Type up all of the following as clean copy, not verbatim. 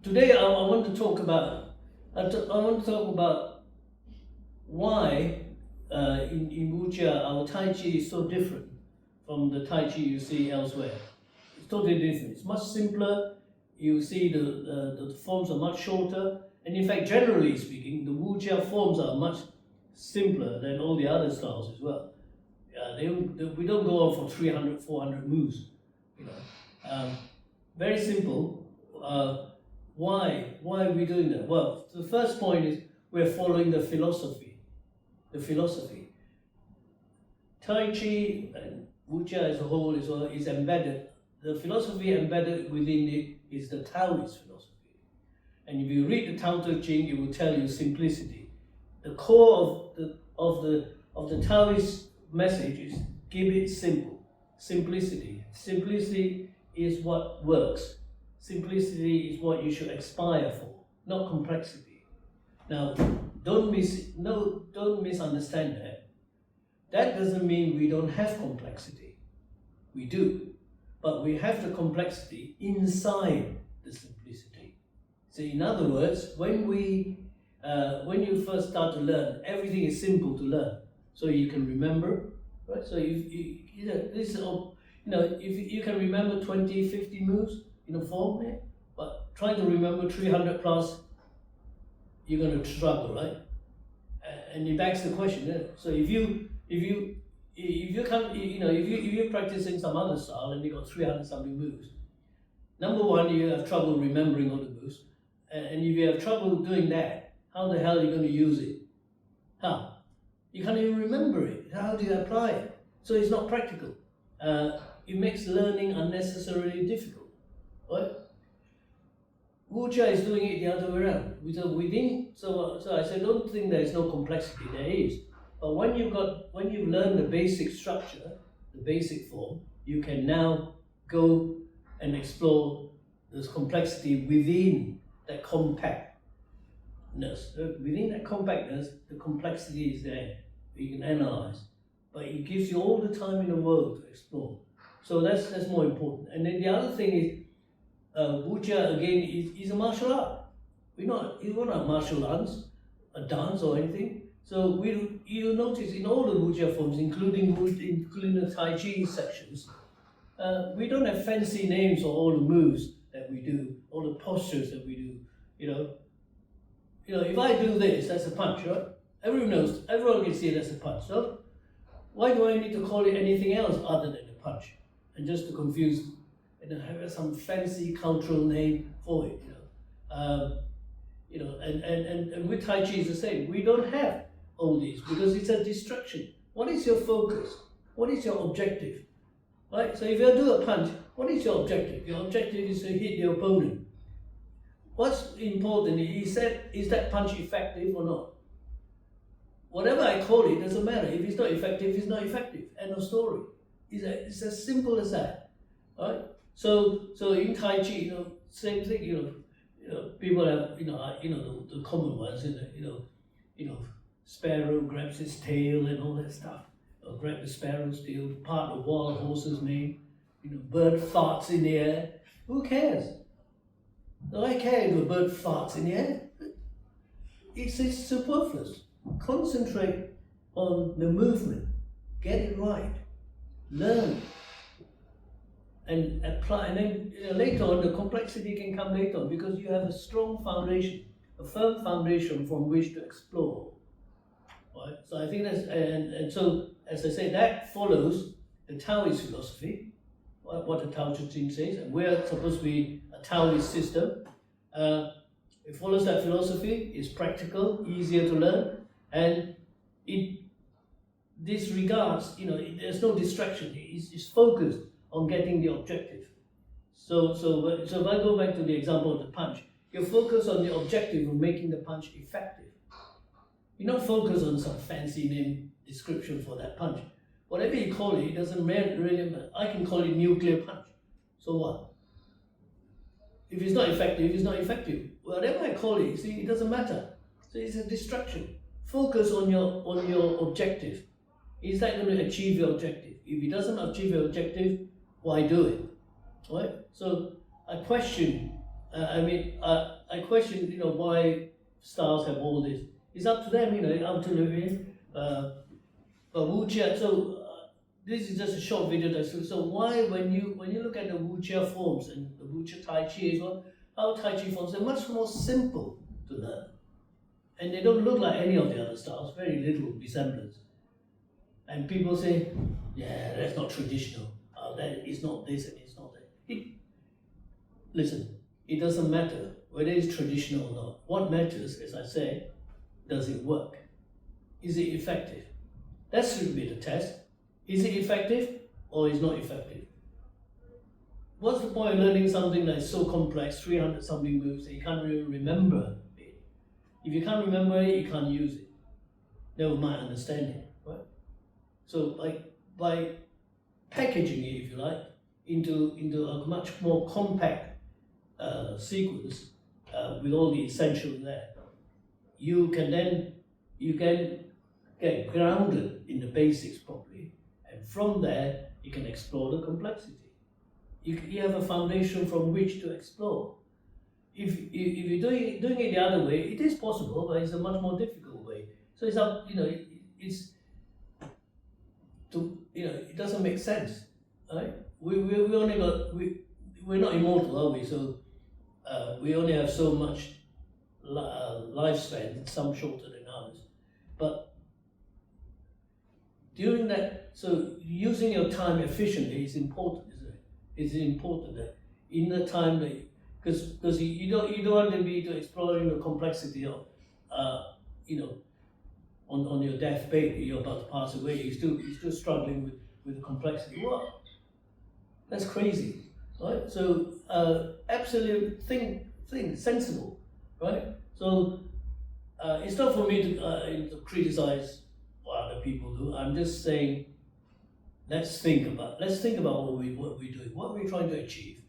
Today I want to talk about why in Wuchia our Tai Chi is so different from the Tai Chi you see elsewhere. It's totally different. It's much simpler. You see the forms are much shorter, and in fact, generally speaking, the Wuchia forms are much simpler than all the other styles as well. We don't go on for 300, 400 moves. Very simple. Why are we doing that? Well, the first point is we're following the philosophy. Tai Chi and Wuchia as a whole is embedded. The philosophy embedded within it is the Taoist philosophy. And if you read the Tao-Te-Ching, it will tell you simplicity. The core of the Taoist message is keep it simple. Simplicity. Simplicity is what works. Simplicity is what you should aspire for, not complexity. Now, don't misunderstand that. That doesn't mean we don't have complexity. We do, but we have the complexity inside the simplicity. So, in other words, when you first start to learn, everything is simple to learn, so you can remember, right? So if you can remember 20, 50 moves in a form, but trying to remember 300 plus, you're going to struggle, right? And it begs the question. So if you're practicing some other style and you got 300 something moves, number one, you have trouble remembering all the moves, and if you have trouble doing that, how the hell are you going to use it? How? You can't even remember it. How do you apply it? So it's not practical. It makes learning unnecessarily difficult, right? Wuchia is doing it the other way around. So I said, don't think there is no complexity. There is, but when you've learned the basic structure, the basic form, you can now go and explore this complexity within that compactness. Within that compactness, the complexity is there. You can analyze, but it gives you all the time in the world to explore. So that's more important. And then the other thing is, Wuchia again is a martial art. We're not martial arts, a dance or anything. So you'll notice in all the Wuchia forms, including the Tai Chi sections, we don't have fancy names for all the moves that we do, all the postures that we do. If I do this, that's a punch, right? Everyone can see that's a punch. So why do I need to call it anything else other than a punch? And just to confuse, and have some fancy cultural name for it, and with Tai Chi is the same. We don't have all these because it's a distraction. What is your focus? What is your objective? Right? So if you do a punch, what is your objective? Your objective is to hit the opponent. What's important is that punch effective or not? Whatever I call it doesn't matter. If it's not effective, it's not effective. End of story. It's as simple as that, right? So in Tai Chi, same thing. People have the common ones. Sparrow grabs its tail and all that stuff. Or grab the sparrow's tail, part of wild horse's mane. Bird farts in the air. Who cares? Do I care if a bird farts in the air? It's superfluous. Concentrate on the movement. Get it right. Learn. And apply. And then later on, the complexity can come later on because you have a strong foundation, a firm foundation from which to explore. Right? So I think and so, as I say, that follows the Taoist philosophy, what the Tao-Te-Ching says, and we're supposed to be a Taoist system. It follows that philosophy, it's practical, easier to learn, and it disregards, there's no distraction, it's focused on getting the objective. So if I go back to the example of the punch, you're focused on the objective of making the punch effective. You're not focused on some fancy name description for that punch. Whatever you call it, it doesn't really matter. I can call it nuclear punch. So what? If it's not effective, it's not effective. Whatever I call it, see, it doesn't matter. So it's a distraction. Focus on your objective. Is that going to achieve your objective? If it doesn't achieve your objective, why do it? Right? So I question. I question, why stars have all this. It's up to them, up to the but Wuchia. So this is just a short video. So why, when you look at the Wuchia forms and the Wuchia Tai Chi as well, how Tai Chi forms, they're much more simple to learn, and they don't look like any of the other styles. Very little resemblance. And people say, yeah, that's not traditional. That is not this and it's not that. Listen, it doesn't matter whether it's traditional or not. What matters, as I say, does it work? Is it effective? That should be the test. Is it effective or is not effective? What's the point of learning something that's so complex, 300 something moves, that you can't really remember it? If you can't remember it, you can't use it. Never mind understanding, right? So by packaging it, if you like, into a much more compact sequence with all the essentials there, you can get grounded in the basics properly, and from there you can explore the complexity. You have a foundation from which to explore. If you're doing it the other way, it is possible, but it's a much more difficult way. So it's up, it doesn't make sense, right? We only got we're not immortal, are we? So we only have so much lifespan, some shorter than others. But during that, so using your time efficiently is important, isn't it? It's important that in the time that, because you don't want to be exploring the complexity of, on your deathbed, you're about to pass away, you're still struggling with the complexity. What? That's crazy, right? So absolute think sensible, right? So it's not for me to criticize what other people do. I'm just saying, let's think about what we're doing, what we're trying to achieve,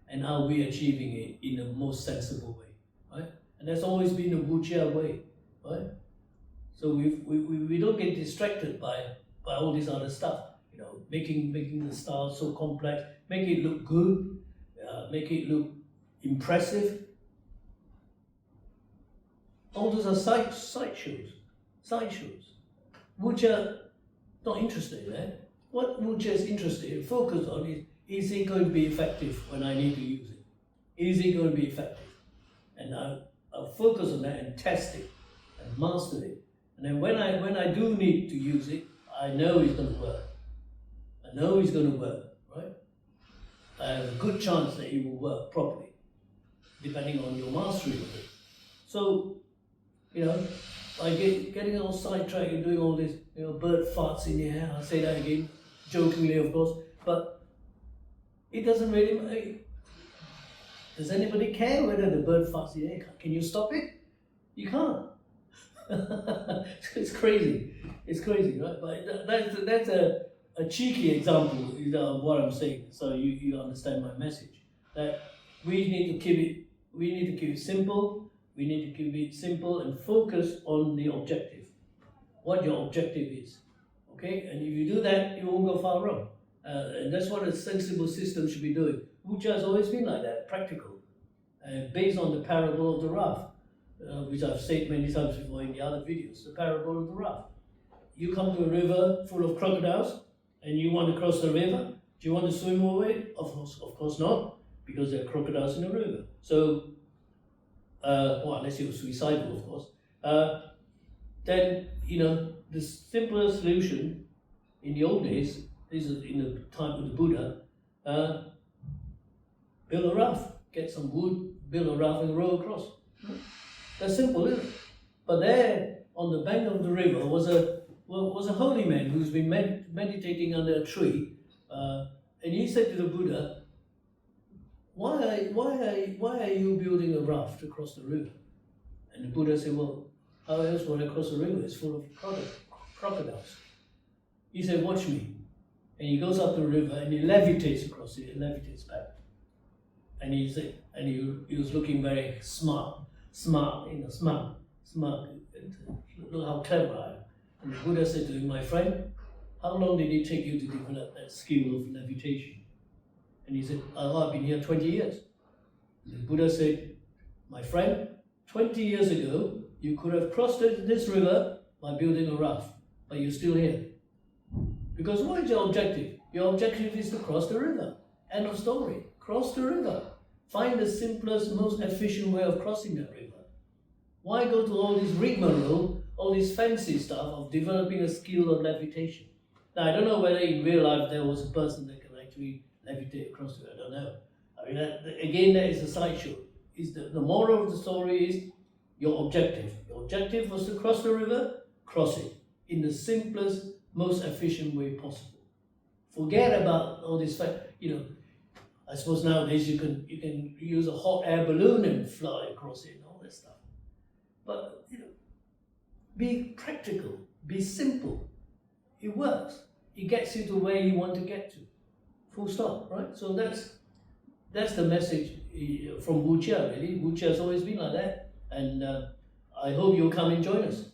and how we're achieving it in the most sensible way, right? And that's always been the Wuchia way, right? So we don't get distracted by all this other stuff, making the style so complex, make it look good, make it look impressive. All those are side shows. Wuchia not interested in that. What Wuchia is interested in, focused on is it going to be effective when I need to use it? Is it going to be effective? And I'll focus on that and test it and master it. And then when I do need to use it, I know it's going to work. Right? I have a good chance that it will work properly, depending on your mastery of it. So, by getting all sidetracked and doing all this, bird farts in your hair, I'll say that again, jokingly of course, but it doesn't really, does anybody care whether the bird farts in your hair? Can you stop it? You can't. It's crazy, right? But that's a cheeky example of what I'm saying, so you understand my message. That we need to keep it simple. We need to keep it simple and focus on the objective, what your objective is. Okay, and if you do that, you won't go far wrong. And that's what a sensible system should be doing. Wuchia has always been like that, practical, based on the parable of the raft, which I've said many times before in the other videos. The parable of the raft. You come to a river full of crocodiles, and you want to cross the river. Do you want to swim away? Of course not, because there are crocodiles in the river. So, unless you're suicidal, of course. Then the simplest solution in the old days, this is in the time of the Buddha, build a raft, get some wood, build a raft and row across. That's simple, isn't it? But there, on the bank of the river, was a holy man who's been meditating under a tree, and he said to the Buddha, why are you building a raft across the river? And the Buddha said, well, how else would I cross the river? It's full of crocodiles. He said, watch me. And he goes up the river and he levitates across it and levitates back. And he said, and he was looking very smart. Look how clever I am. And the Buddha said to him, my friend, how long did it take you to develop that skill of levitation? And he said, I've been here 20 years. And the Buddha said, My friend, 20 years ago, you could have crossed this river by building a raft, but you're still here. Because what is your objective? Your objective is to cross the river. End of story. Cross the river. Find the simplest, most efficient way of crossing that river. Why go to all this rigmarole, all this fancy stuff of developing a skill of levitation? Now, I don't know whether in real life there was a person that can actually levitate across the river. I don't know. I mean, again, that is a sideshow. The moral of the story is your objective. Your objective was to cross the river, cross it in the simplest, most efficient way possible. Forget about all this, I suppose nowadays you can use a hot air balloon and fly across it and all that stuff. But be practical, be simple. It works. It gets you to where you want to get to. Full stop, right? So that's the message from Wuchia, really. Wuchia has always been like that. And I hope you'll come and join us.